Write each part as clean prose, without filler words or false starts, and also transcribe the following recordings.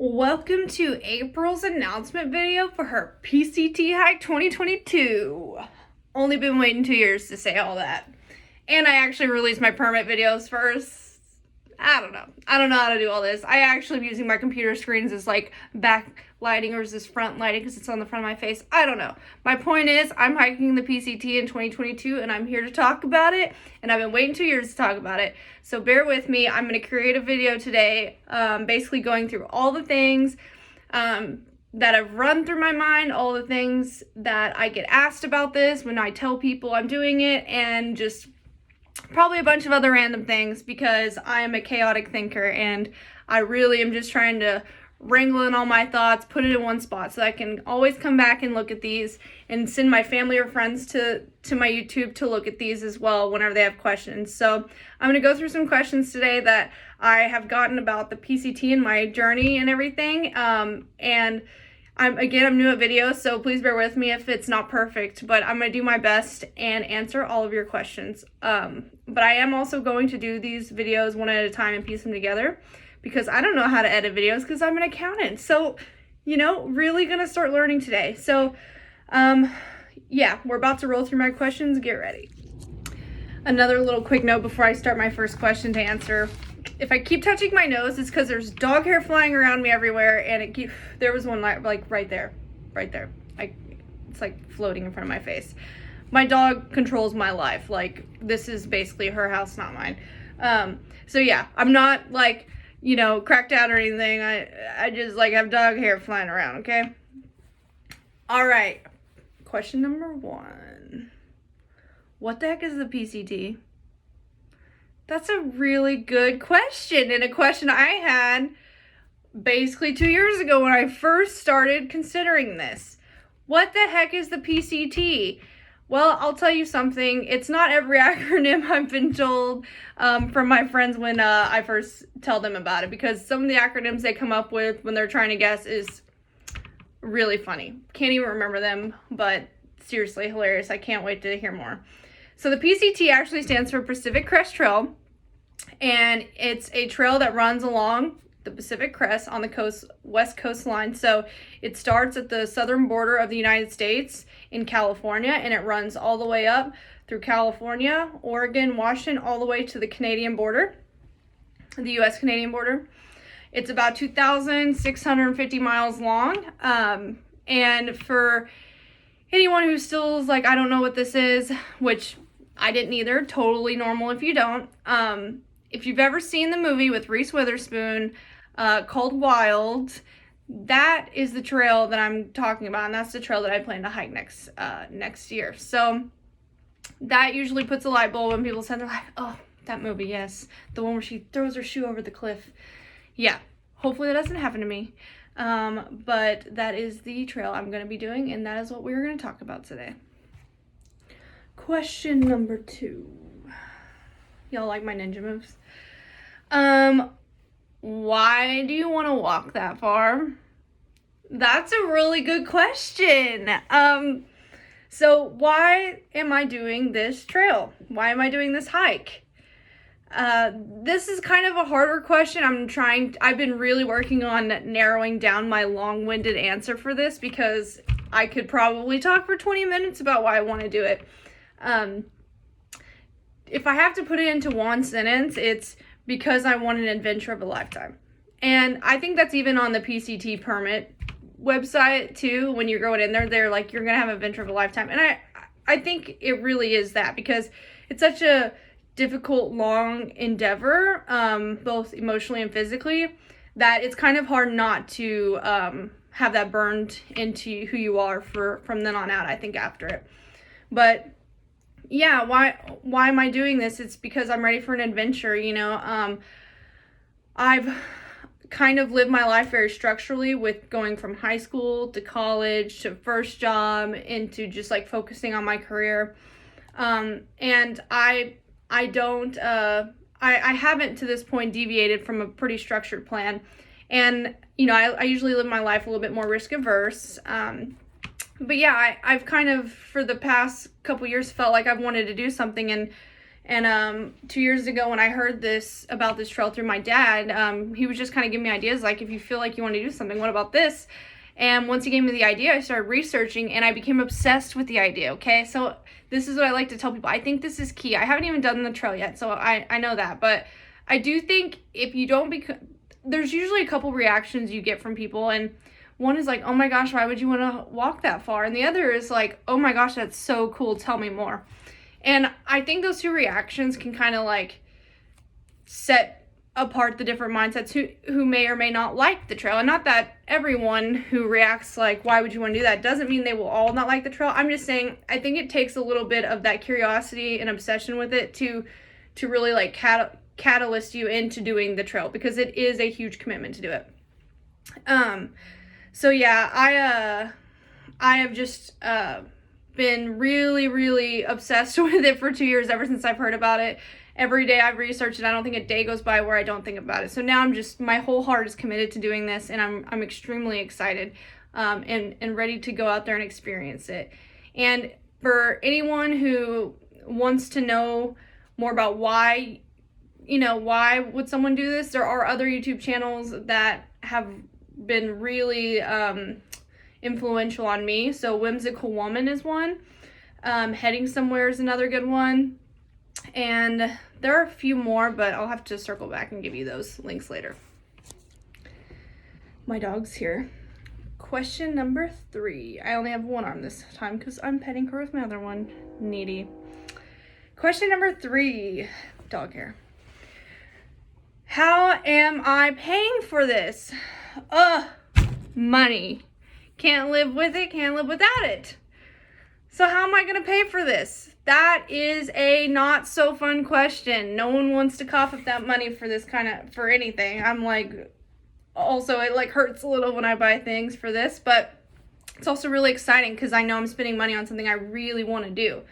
Welcome to April's announcement video for her PCT Hike 2022. Only been waiting 2 years to say all that. And I actually released my permit videos first. I don't know how to do all this. I actually am using my computer screens as like back lighting or is this front lighting because it's on the front of my face. I don't know. My point is I'm hiking the PCT in 2022 and I'm here to talk about it. And I've been waiting 2 years to talk about it. So bear with me. I'm going to create a video today basically going through all the things that have run through my mind, all the things that I get asked about this when I tell people I'm doing it, and just probably a bunch of other random things because I am a chaotic thinker and I really am just trying to wrangle in all my thoughts, put it in one spot so I can always come back and look at these and send my family or friends to my YouTube to look at these as well whenever they have questions. So I'm going to go through some questions today that I have gotten about the PCT and my journey and everything. And I'm new at videos, so please bear with me if it's not perfect, but I'm going to do my best and answer all of your questions. But I am also going to do these videos one at a time and piece them together because I don't know how to edit videos because I'm an accountant. So, really going to start learning today. So, yeah, we're about to roll through my questions. Get ready. Another little quick note before I start my first question to answer. If I keep touching my nose, it's because there's dog hair flying around me everywhere, and there was one like right there. It's like floating in front of my face. My dog controls my life. Like, this is basically her house, not mine. So yeah, I'm not like, cracked out or anything. I just like have dog hair flying around, okay? All right. Question number 1. What the heck is the PCT? That's a really good question, and a question I had basically 2 years ago when I first started considering this. What the heck is the PCT? Well, I'll tell you something. It's not every acronym I've been told from my friends when I first tell them about it, because some of the acronyms they come up with when they're trying to guess is really funny. Can't even remember them, but seriously hilarious. I can't wait to hear more. So the PCT actually stands for Pacific Crest Trail, and it's a trail that runs along the Pacific Crest on the west coastline. So it starts at the southern border of the United States in California, and it runs all the way up through California, Oregon, Washington, all the way to the Canadian border, the U.S.-Canadian border. It's about 2,650 miles long, and for anyone who still is like, I don't know what this is, which I didn't either, totally normal if you don't. If you've ever seen the movie with Reese Witherspoon called Wild, that is the trail that I'm talking about, and that's the trail that I plan to hike next year. So that usually puts a light bulb when people say, they're like, oh, that movie, yes. The one where she throws her shoe over the cliff. Yeah, hopefully that doesn't happen to me. But that is the trail I'm going to be doing, and that is what we're going to talk about today. Question number 2. Y'all like my ninja moves? Why do you want to walk that far? That's a really good question. So why am I doing this trail? Why am I doing this hike? This is kind of a harder question. I've been really working on narrowing down my long-winded answer for this because I could probably talk for 20 minutes about why I want to do it. If I have to put it into one sentence, it's because I want an adventure of a lifetime. And I think that's even on the PCT permit website too. When you're going in there, they're like, you're going to have an adventure of a lifetime. And I think it really is that, because it's such a difficult, long endeavor, both emotionally and physically, that it's kind of hard not to have that burned into who you are from then on out, I think, after it. But yeah, why am I doing this? It's because I'm ready for an adventure. I've kind of lived my life very structurally, with going from high school to college to first job into just like focusing on my career. And I haven't to this point deviated from a pretty structured plan. And, I usually live my life a little bit more risk averse. But yeah, I've kind of, for the past couple years, felt like I've wanted to do something, and And 2 years ago when I heard about this trail through my dad, he was just kind of giving me ideas, like, if you feel like you want to do something, what about this? And once he gave me the idea, I started researching and I became obsessed with the idea, okay? So this is what I like to tell people. I think this is key. I haven't even done the trail yet, so I know that. But I do think if you don't there's usually a couple reactions you get from people, and one is like, oh my gosh, why would you want to walk that far? And the other is like, oh my gosh, that's so cool, tell me more. And I think those two reactions can kind of like set apart the different mindsets who may or may not like the trail. And not that everyone who reacts like, why would you want to do that, doesn't mean they will all not like the trail. I'm just saying, I think it takes a little bit of that curiosity and obsession with it to really like catalyst you into doing the trail, because it is a huge commitment to do it. So yeah, I have just been really, really obsessed with it for 2 years, ever since I've heard about it. Every day I've researched it. I don't think a day goes by where I don't think about it. So now my whole heart is committed to doing this, and I'm extremely excited and ready to go out there and experience it. And for anyone who wants to know more about why would someone do this, there are other YouTube channels that have been really influential on me. So Whimsical Woman is one. Heading Somewhere is another good one. And there are a few more, but I'll have to circle back and give you those links later. My dog's here. Question number 3. I only have one arm this time because I'm petting her with my other one. Needy. Question number 3. Dog hair. How am I paying for this? Money. Can't live with it, can't live without it. So how am I going to pay for this? That is a not so fun question. No one wants to cough up that money for this for anything. I'm like, also it like hurts a little when I buy things for this, but it's also really exciting because I know I'm spending money on something I really want to do.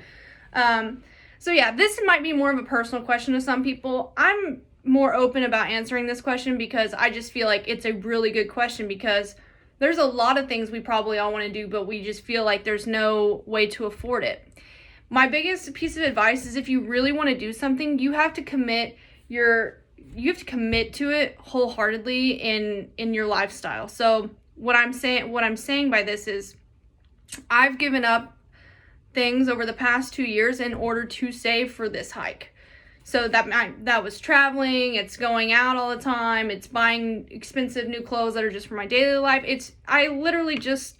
So yeah, this might be more of a personal question to some people. I'm more open about answering this question because I just feel like it's a really good question, because there's a lot of things we probably all want to do, but we just feel like there's no way to afford it. My biggest piece of advice is, if you really want to do something, you have to commit to it wholeheartedly in your lifestyle. So what I'm saying by this is, I've given up things over the past 2 years in order to save for this hike. So that was traveling, it's going out all the time, it's buying expensive new clothes that are just for my daily life. I literally just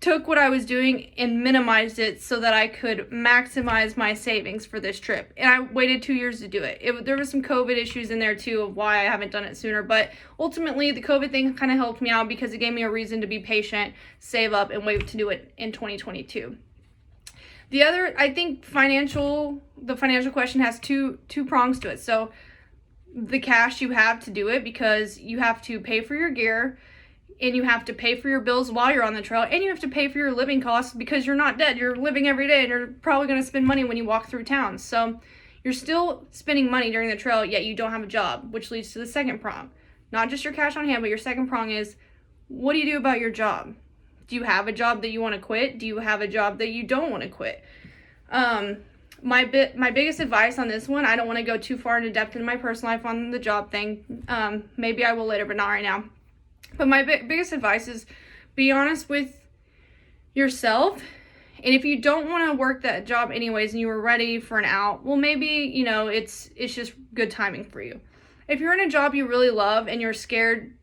took what I was doing and minimized it so that I could maximize my savings for this trip. And I waited 2 years to do it. There was some COVID issues in there too of why I haven't done it sooner. But ultimately, the COVID thing kind of helped me out because it gave me a reason to be patient, save up, and wait to do it in 2022. The other, I think the financial question has two prongs to it. So the cash you have to do it, because you have to pay for your gear, and you have to pay for your bills while you're on the trail, and you have to pay for your living costs because you're not dead. You're living every day, and you're probably going to spend money when you walk through town. So you're still spending money during the trail, yet you don't have a job, which leads to the second prong. Not just your cash on hand, but your second prong is, what do you do about your job? Do you have a job that you want to quit? Do you have a job that you don't want to quit? My biggest advice on this one, I don't want to go too far into depth into my personal life on the job thing. Maybe I will later, but not right now. But my biggest advice is, be honest with yourself. And if you don't want to work that job anyways and you were ready for an out, well, maybe, it's just good timing for you. If you're in a job you really love and you're scared,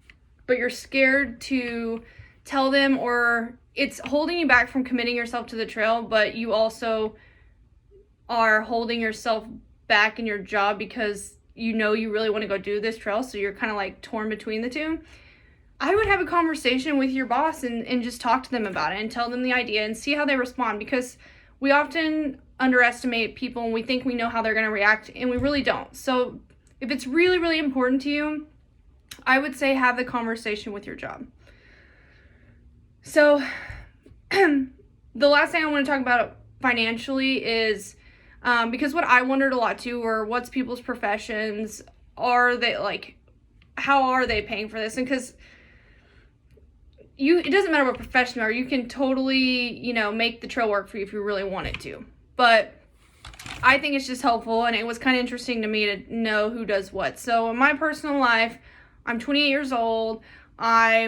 but you're scared to tell them, or it's holding you back from committing yourself to the trail, but you also are holding yourself back in your job because you really want to go do this trail, so you're kind of like torn between the two, I would have a conversation with your boss and just talk to them about it and tell them the idea and see how they respond, because we often underestimate people and we think we know how they're going to react, and we really don't. So if it's really, really important to you, I would say have the conversation with your job. So the last thing I want to talk about financially is, because what I wondered a lot too were, what's people's professions? Are they how are they paying for this? And because it doesn't matter what profession you are, you can totally, make the trail work for you if you really wanted to. But I think it's just helpful, and it was kind of interesting to me to know who does what. So in my personal life, I'm 28 years old. I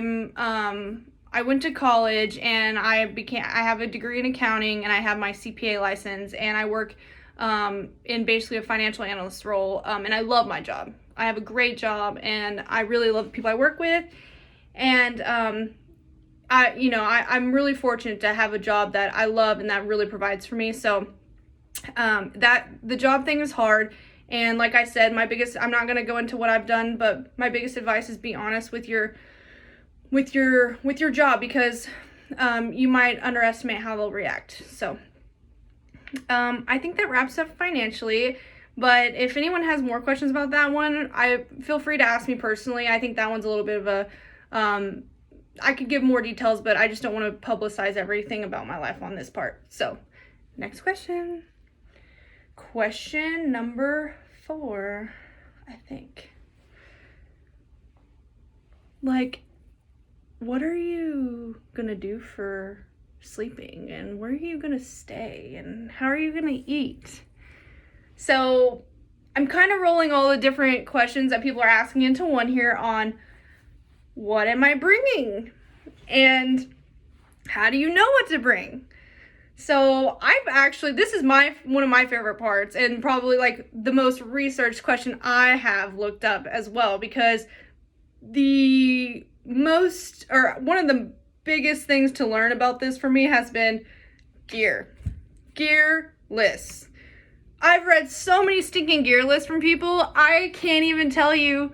went to college, and I have a degree in accounting, and I have my CPA license, and I work in basically a financial analyst role, and I love my job. I have a great job, and I really love the people I work with, and I'm really fortunate to have a job that I love and that really provides for me. So that the job thing is hard, and like I said, I'm not going to go into what I've done, but my biggest advice is be honest with your job, because you might underestimate how they'll react. So I think that wraps up financially, but if anyone has more questions about that one, feel free to ask me personally. I think that one's a little bit of a I could give more details, but I just don't want to publicize everything about my life on this part. So next question. Question number 4, I think. Like, what are you gonna do for sleeping, and where are you gonna stay, and how are you gonna eat? So I'm kind of rolling all the different questions that people are asking into one here on what am I bringing, and how do you know what to bring? So this is one of my favorite parts, and probably like the most researched question I have looked up as well, because one of the biggest things to learn about this for me has been gear lists. I've read so many stinking gear lists from people. I can't even tell you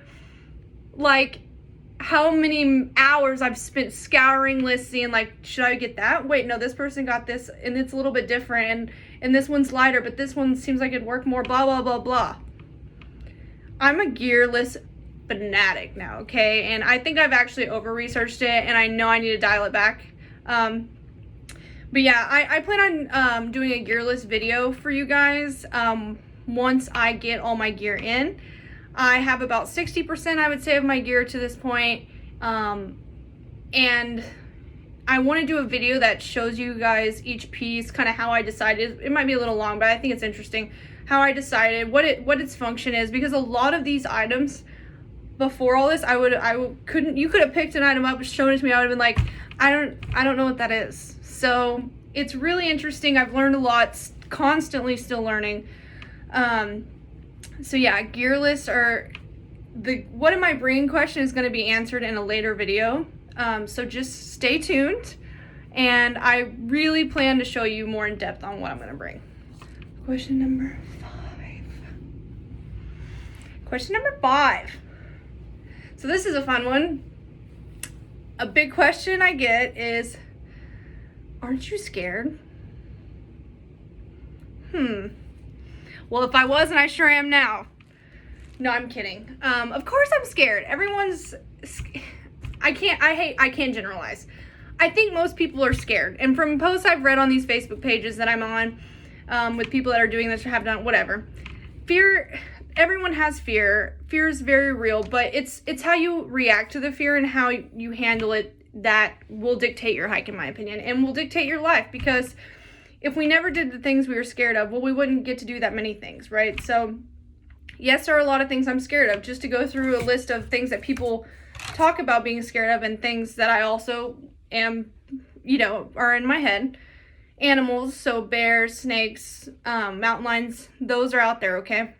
like how many hours I've spent scouring lists, seeing like, should I get that? Wait, no, this person got this and it's a little bit different, and this one's lighter, but this one seems like it'd work more, blah, blah, blah, blah. I'm a gear list fanatic now, okay? And I think I've actually over-researched it, and I know I need to dial it back. But yeah, I plan on doing a gear list video for you guys once I get all my gear in. I have about 60%, I would say, of my gear to this point. And I want to do a video that shows you guys each piece, kind of how I decided. It might be a little long, but I think it's interesting how I decided what its function is, because a lot of these items before all this, you could have picked an item up and shown it to me. I would have been like, I don't know what that is. So it's really interesting. I've learned a lot, constantly still learning. So yeah, gear lists are what am I bringing question is going to be answered in a later video. So just stay tuned, and I really plan to show you more in depth on what I'm going to bring. Question number 5. Question number 5. So this is a fun one. A big question I get is, aren't you scared? Well, if I wasn't, I sure am now. No, I'm kidding. Of course I'm scared. I can't generalize. I think most people are scared. And from posts I've read on these Facebook pages that I'm on, with people that are doing this or have done, whatever. Everyone has fear. Fear is very real, but it's how you react to the fear and how you handle it that will dictate your hike, in my opinion, and will dictate your life, because if we never did the things we were scared of, well, we wouldn't get to do that many things, right? So yes, there are a lot of things I'm scared of. Just to go through a list of things that people talk about being scared of, and things that I also am, are in my head. Animals, so bears, snakes, mountain lions, those are out there, okay?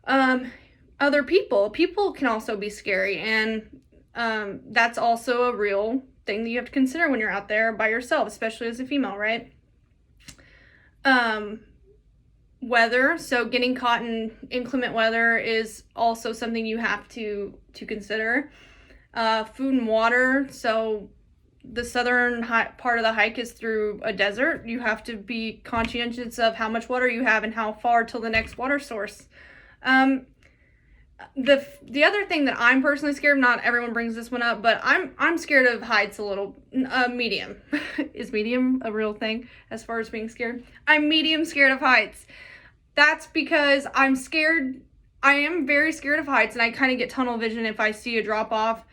Other people can also be scary, and that's also a real thing that you have to consider when you're out there by yourself, especially as a female, right? Weather, so getting caught in inclement weather is also something you have to consider. Food and water, so the southern part of the hike is through a desert. You have to be conscientious of how much water you have and how far till the next water source. The other thing that I'm personally scared of, not everyone brings this one up, but I'm scared of heights a little. Medium. Is medium a real thing as far as being scared? I'm medium scared of heights. That's because I'm scared. I am very scared of heights, and I kind of get tunnel vision if I see a drop off.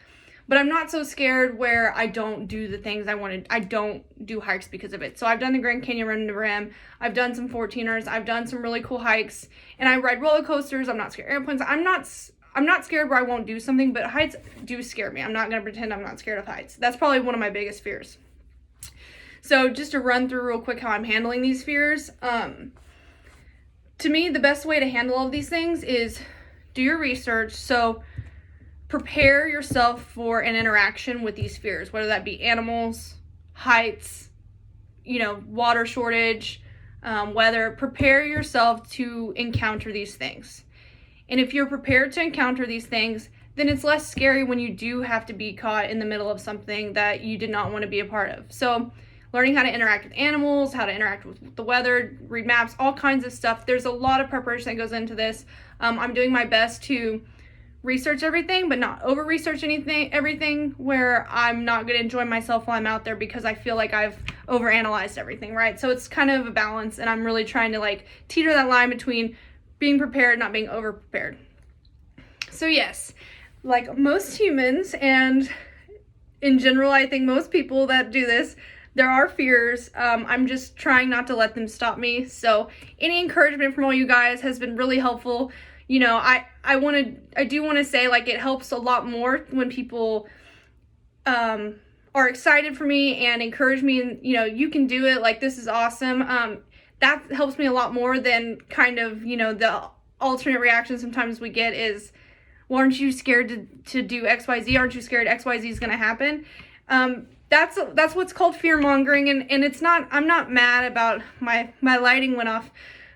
but I'm not so scared where I don't do the things I wanted. I don't do hikes because of it. So I've done the Grand Canyon Rim to Rim. I've done some 14ers. I've done some really cool hikes, and I ride roller coasters. I'm not scared of airplanes. I'm not scared where I won't do something, but heights do scare me. I'm not going to pretend I'm not scared of heights. That's probably one of my biggest fears. So just to run through real quick how I'm handling these fears. To me, the best way to handle all of these things is do your research. So prepare yourself for an interaction with these fears, whether that be animals, heights, water shortage, weather. Prepare yourself to encounter these things. And if you're prepared to encounter these things, then it's less scary when you do have to be caught in the middle of something that you did not want to be a part of. So learning how to interact with animals, how to interact with the weather, read maps, all kinds of stuff. There's a lot of preparation that goes into this. I'm doing my best to research everything, but not over-research everything where I'm not going to enjoy myself while I'm out there because I feel like I've overanalyzed everything, right? So it's kind of a balance, and I'm really trying to teeter that line between being prepared, not being over-prepared. So yes, like most humans, and in general, I think most people that do this, there are fears. I'm just trying not to let them stop me. So any encouragement from all you guys has been really helpful. I do want to say it helps a lot more when people are excited for me and encourage me, and you can do it, this is awesome. That helps me a lot more than kind of the alternate reaction sometimes we get is, well, aren't you scared to do XYZ? Aren't you scared XYZ is going to happen? That's what's called fear mongering, and it's not. I'm not mad about my lighting went off.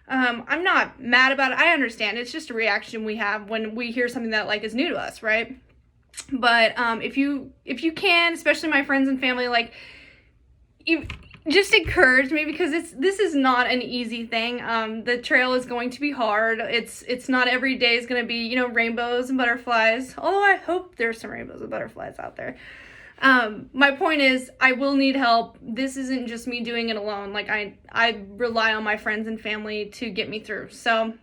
I'm not mad about it. I understand. It's just a reaction we have when we hear something that is new to us, right? But if you can, especially my friends and family, you just encourage me, because this is not an easy thing. The trail is going to be hard. It's not every day is going to be rainbows and butterflies. Although I hope there's some rainbows and butterflies out there. My point is, I will need help. This isn't just me doing it alone. I rely on my friends and family to get me through. So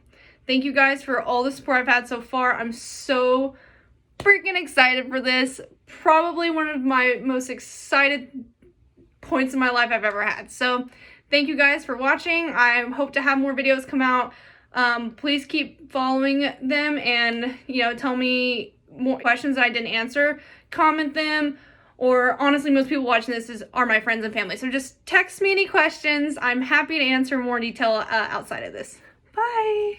thank you guys for all the support I've had so far. I'm so freaking excited for this. Probably one of my most excited points in my life I've ever had. So thank you guys for watching. I hope to have more videos come out. Please keep following them, and tell me more questions that I didn't answer. Comment them. Or honestly, most people watching this are my friends and family. So just text me any questions. I'm happy to answer more detail outside of this. Bye.